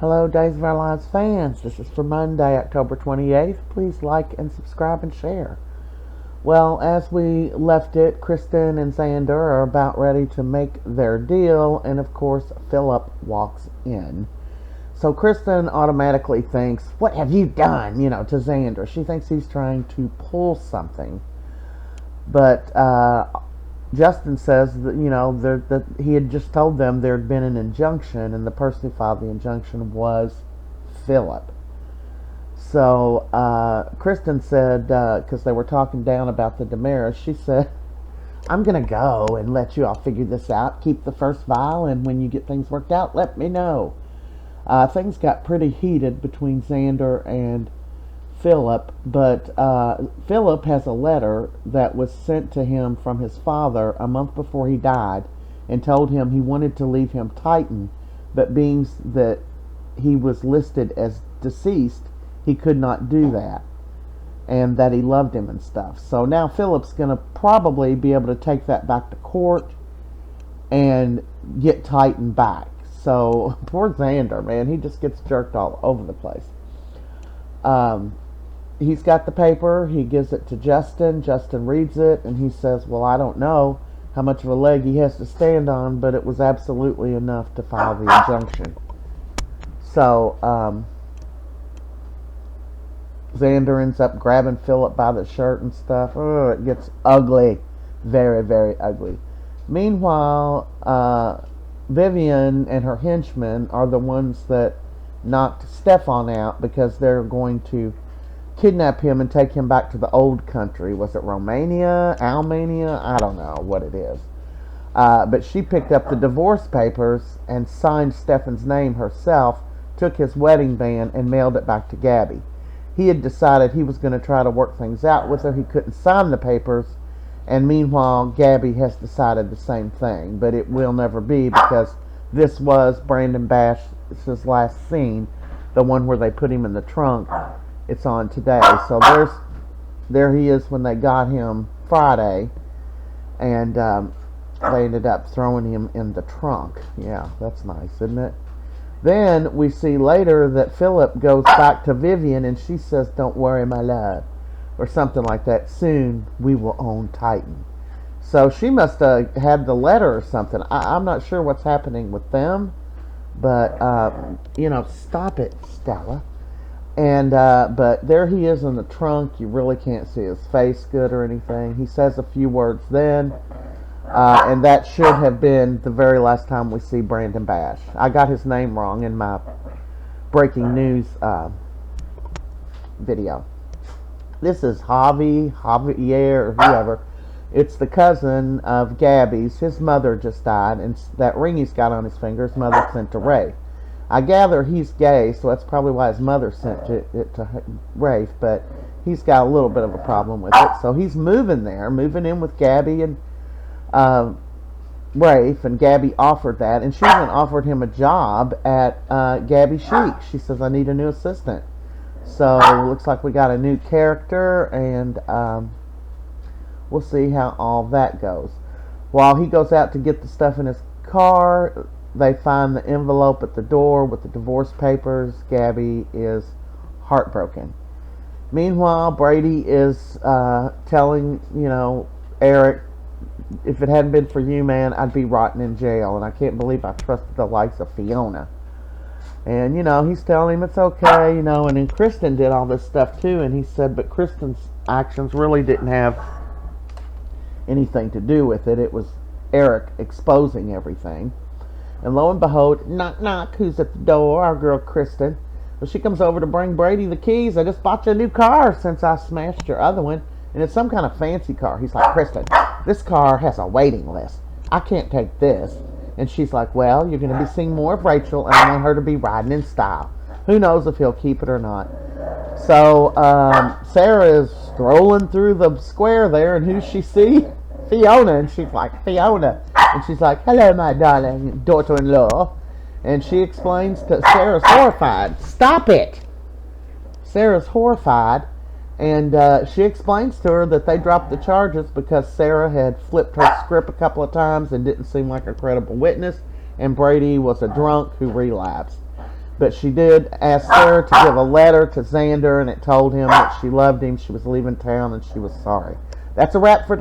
Hello, Days of Our Lives fans. This is for Monday, October 28th. Please like and subscribe and share. Well, as we left it, Kristin and Xander are about ready to make their deal, and of course, Philip walks in. So Kristin automatically thinks, "What have you done?" To Xander. She thinks he's trying to pull something. But Justin says that he had just told them there had been an injunction, and the person who filed the injunction was Philip. So Kristin said, because they were talking down about the Damaris, she said, "I'm going to go and let you all figure this out. Keep the first vial, and when you get things worked out, let me know." Things got pretty heated between Xander and Philip, but Philip has a letter that was sent to him from his father a month before he died and told him he wanted to leave him Titan, but being that he was listed as deceased, he could not do that, and that he loved him and stuff. So now Philip's going to probably be able to take that back to court and get Titan back. So poor Xander, man, he just gets jerked all over the place. He's got the paper. He gives it to Justin. Justin reads it, and he says, "Well, I don't know how much of a leg he has to stand on, but it was absolutely enough to file the injunction." So Xander ends up grabbing Philip by the shirt and stuff. Oh, it gets ugly. Very, very ugly. Meanwhile, Vivian and her henchmen are the ones that knocked Stephan out because they're going to kidnap him and take him back to the old country. Was it Romania? Almania? I don't know what it is. But she picked up the divorce papers and signed Stephan's name herself, took his wedding band, and mailed it back to Gabie. He had decided he was going to try to work things out with her. He couldn't sign the papers, and meanwhile, Gabie has decided the same thing. But it will never be, because this was Brandon Bash's last scene, the one where they put him in the trunk. It's on today. So there he is when they got him Friday, and they ended up throwing him in the trunk. Yeah, that's nice, isn't it? Then we see later that Philip goes back to Vivian, and she says, "Don't worry, my love," or something like that. "Soon we will own Titan." So she must have had the letter or something. I'm not sure what's happening with them, but stop it, Stella. And but there he is in the trunk. You really can't see his face good or anything. He says a few words then, and that should have been the very last time we see Brandon Bash. I got his name wrong in my breaking news video. This is Javier, or whoever. It's the cousin of Gabie's. His mother just died, and that ring he's got on his finger, his mother sent to Ray. I gather he's gay, so that's probably why his mother sent it to Rafe, but he's got a little bit of a problem with it. So he's moving in with Gabie and Rafe, and Gabie offered that, and she even offered him a job at Gabie Chic. She says, "I need a new assistant." So it looks like we got a new character, and we'll see how all that goes. While he goes out to get the stuff in his car, they find the envelope at the door with the divorce papers. Gabie is heartbroken. Meanwhile, Brady is telling, Eric, "If it hadn't been for you, man, I'd be rotting in jail, and I can't believe I trusted the likes of Fiona." And, he's telling him it's okay, and then Kristin did all this stuff too, and he said, but Kristin's actions really didn't have anything to do with it. It was Eric exposing everything. And lo and behold, knock knock, who's at the door? Our girl Kristin. Well, she comes over to bring Brady the keys. "I just bought you a new car since I smashed your other one, and it's some kind of fancy car." He's like, "Kristin, this car has a waiting list. I can't take this." And she's like, "Well, you're going to be seeing more of Rachel, and I want her to be riding in style." Who knows if he'll keep it or not. So Sara is strolling through the square there, and who she see? Fiona. And she's like, "Fiona." And she's like, "Hello, my darling daughter-in-law." And she explains to Sarah's horrified. Stop it! Sarah's horrified, and she explains to her that they dropped the charges because Sara had flipped her script a couple of times and didn't seem like a credible witness, and Brady was a drunk who relapsed. But she did ask Sarah to give a letter to Xander, and it told him that she loved him, she was leaving town, and she was sorry. That's a wrap for